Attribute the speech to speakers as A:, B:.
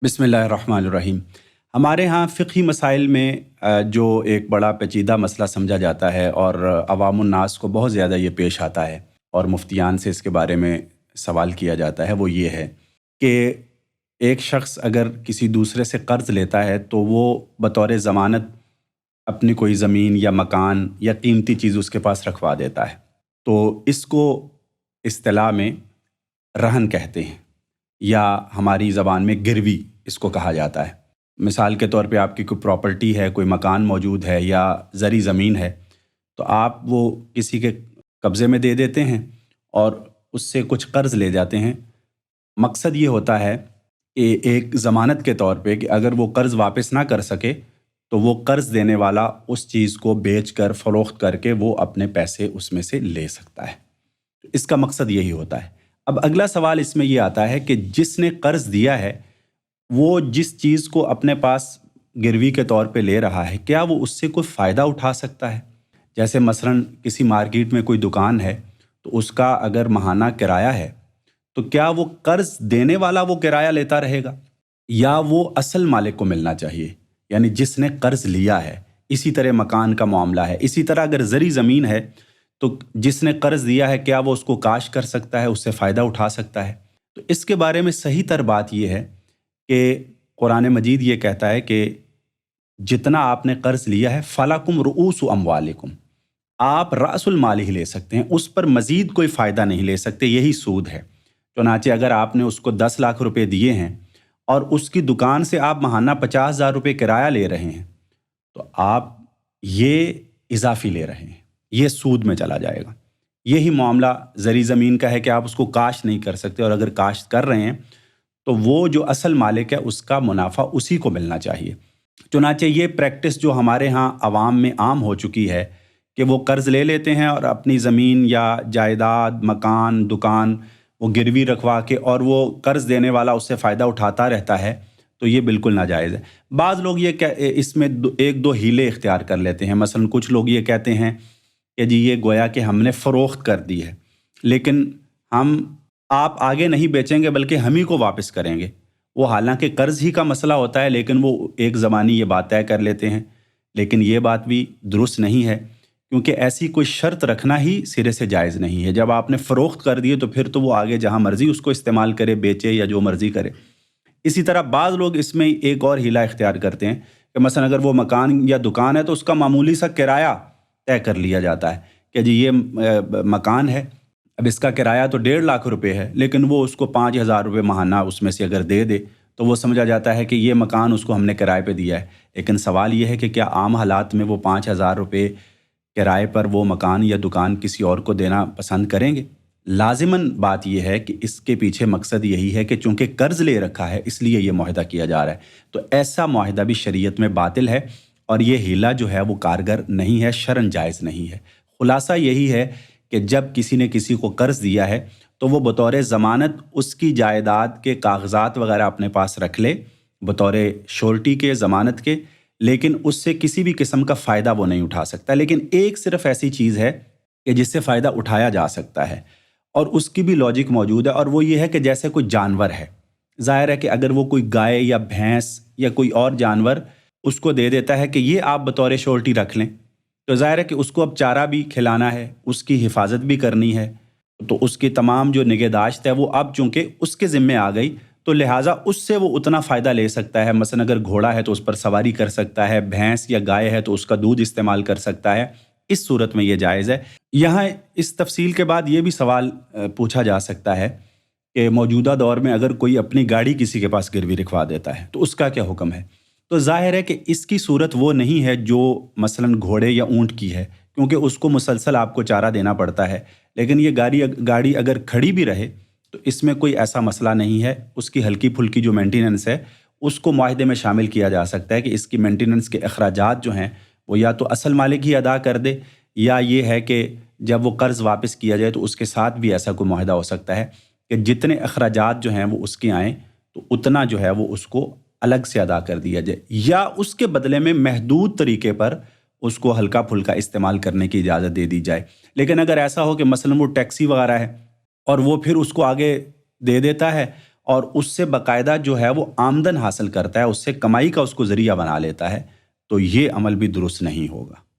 A: बिस्मिल्लाहिर्रहमानिर्रहीम। हमारे यहाँ फ़िक़ही मसाइल में जो एक बड़ा पेचीदा मसला समझा जाता है और अवामुन्नास को बहुत ज़्यादा ये पेश आता है और मुफ्तियान से इसके बारे में सवाल किया जाता है, वो ये है कि एक शख़्स अगर किसी दूसरे से क़र्ज़ लेता है तो वो बतौर ज़मानत अपनी कोई ज़मीन या मकान या कीमती चीज़ उसके पास रखवा देता है। तो इसको इस्तिलाह में रहन कहते हैं, या हमारी ज़बान में गिरवी इसको कहा जाता है। मिसाल के तौर पे आपकी कोई प्रॉपर्टी है, कोई मकान मौजूद है या ज़री ज़मीन है, तो आप वो किसी के कब्ज़े में दे देते हैं और उससे कुछ क़र्ज़ ले जाते हैं। मकसद ये होता है कि एक ज़मानत के तौर पे कि अगर वो क़र्ज़ वापस ना कर सके तो वो क़र्ज़ देने वाला उस चीज़ को बेचकर फ़रोख्त करके वो अपने पैसे उसमें से ले सकता है। तो इसका मकसद यही होता है। अब अगला सवाल इसमें ये आता है कि जिसने क़र्ज़ दिया है वो जिस चीज़ को अपने पास गिरवी के तौर पे ले रहा है, क्या वो उससे कोई फ़ायदा उठा सकता है? जैसे मसलन किसी मार्केट में कोई दुकान है तो उसका अगर माहाना किराया है, तो क्या वो क़र्ज़ देने वाला वो किराया लेता रहेगा या वो असल मालिक को मिलना चाहिए, यानी जिसने क़र्ज़ लिया है? इसी तरह मकान का मामला है। इसी तरह अगर ज़री ज़मीन है तो जिसने क़र्ज़ दिया है क्या वो उसको काश कर सकता है, उससे फ़ायदा उठा सकता है? तो इसके बारे में सही तर बात ये है कि कुरान मजीद ये कहता है कि जितना आपने क़र्ज़ लिया है फ़लकुम रुऊसु अम्वालिकुम, आप रासुल माल ही ले सकते हैं, उस पर मज़ीद कोई फ़ायदा नहीं ले सकते, यही सूद है। चुनांचे अगर आपने उसको 10 लाख रुपए दिए हैं और उसकी दुकान से आप माहाना 50,000 रुपये किराया ले रहे हैं, तो आप ये इजाफ़ी ले रहे हैं, ये सूद में चला जाएगा। यही मामला ज़री ज़मीन का है कि आप उसको काश्त नहीं कर सकते, और अगर काश्त कर रहे हैं तो वो जो असल मालिक है उसका मुनाफा उसी को मिलना चाहिए। चुनांचे ये प्रैक्टिस जो हमारे यहाँ आवाम में आम हो चुकी है कि वो कर्ज़ ले लेते हैं और अपनी ज़मीन या जायदाद, मकान, दुकान वो गिरवी रखवा के और वो कर्ज़ देने वाला उससे फ़ायदा उठाता रहता है, तो ये बिल्कुल नाजायज़ है। बाज़ लोग ये इसमें एक दो हीले इख्तियार कर लेते हैं। मसलन कुछ लोग ये कहते हैं कि जी ये गोया कि हमने फ़रोख्त कर दी है, लेकिन आप आगे नहीं बेचेंगे बल्कि हम ही को वापस करेंगे। वो हालांकि कर्ज़ ही का मसला होता है, लेकिन वो एक ज़मानी ये बात तय कर लेते हैं। लेकिन ये बात भी दुरुस्त नहीं है, क्योंकि ऐसी कोई शर्त रखना ही सिरे से जायज़ नहीं है। जब आपने फ़रोख्त कर दिए तो फिर तो वो आगे जहाँ मर्ज़ी उसको इस्तेमाल करे, बेचे या जो मर्ज़ी करे। इसी तरह बाज़ लोग इसमें एक और हीला इख्तियार करते हैं कि मसलन अगर वो मकान या दुकान है तो उसका मामूली सा किराया तय कर लिया जाता है कि जी ये मकान है, अब इसका किराया तो 1.5 लाख रुपए है, लेकिन वो उसको 5,000 रुपये माहाना उसमें से अगर दे दे तो वो समझा जाता है कि ये मकान उसको हमने किराए पे दिया है। लेकिन सवाल ये है कि क्या आम हालात में वो 5,000 रुपये किराए पर वो मकान या दुकान किसी और को देना पसंद करेंगे? लाजिमन बात यह है कि इसके पीछे मकसद यही है कि चूँकि कर्ज़ ले रखा है इसलिए ये मुआहदा किया जा रहा है, तो ऐसा मुआहदा भी शरीयत में बातिल है और ये हीला जो है वो कारगर नहीं है, शरन जायज़ नहीं है। खुलासा यही है कि जब किसी ने किसी को कर्ज़ दिया है तो वो बतौर ज़मानत उसकी जायदाद के कागज़ात वगैरह अपने पास रख ले, बतौर श्योरिटी के, ज़मानत के, लेकिन उससे किसी भी किस्म का फ़ायदा वो नहीं उठा सकता। लेकिन एक सिर्फ़ ऐसी चीज़ है कि जिससे फ़ायदा उठाया जा सकता है और उसकी भी लॉजिक मौजूद है, और वो ये है कि जैसे कोई जानवर है, ज़ाहिर है कि अगर वो कोई गाय या भैंस या कोई और जानवर उसको दे देता है कि ये आप बतौर श्योरिटी रख लें, तो ज़ाहिर है कि उसको अब चारा भी खिलाना है, उसकी हिफाजत भी करनी है, तो उसकी तमाम जो निगहदाश्त है वो अब चूँकि उसके ज़िम्मे आ गई, तो लिहाजा उससे वो उतना फ़ायदा ले सकता है। मसलन अगर घोड़ा है तो उस पर सवारी कर सकता है, भैंस या गाय है तो उसका दूध इस्तेमाल कर सकता है। इस सूरत में ये जायज़ है। यहाँ इस तफसील के बाद ये भी सवाल पूछा जा सकता है कि मौजूदा दौर में अगर कोई अपनी गाड़ी किसी के पास गिरवी रखवा देता है तो उसका क्या हुक्म है? तो ज़ाहिर है कि इसकी सूरत वो नहीं है जो मसलन घोड़े या ऊँट की है, क्योंकि उसको मुसलसल आपको चारा देना पड़ता है। लेकिन ये गाड़ी अगर खड़ी भी रहे तो इसमें कोई ऐसा मसला नहीं है। उसकी हल्की फुल्की जो मेंटेनेंस है उसको मुआहदे में शामिल किया जा सकता है कि इसकी मेंटेनेंस के अखराजात जो हैं वो या तो असल मालिक ही अदा कर दे, या ये है कि जब वो कर्ज़ वापस किया जाए तो उसके साथ भी ऐसा कोई मुआहदा हो सकता है कि जितने अखराजात जो हैं वो उसके आएँ तो उतना जो है वो उसको अलग से अदा कर दिया जाए, या उसके बदले में महदूद तरीके पर उसको हल्का फुल्का इस्तेमाल करने की इजाज़त दे दी जाए। लेकिन अगर ऐसा हो कि मसलन वो टैक्सी वगैरह है और वो फिर उसको आगे दे देता है اور اس سے باقاعدہ جو ہے وہ آمدن حاصل کرتا ہے، اس سے کمائی کا اس کو ذریعہ بنا لیتا ہے، تو یہ عمل بھی درست نہیں ہوگا۔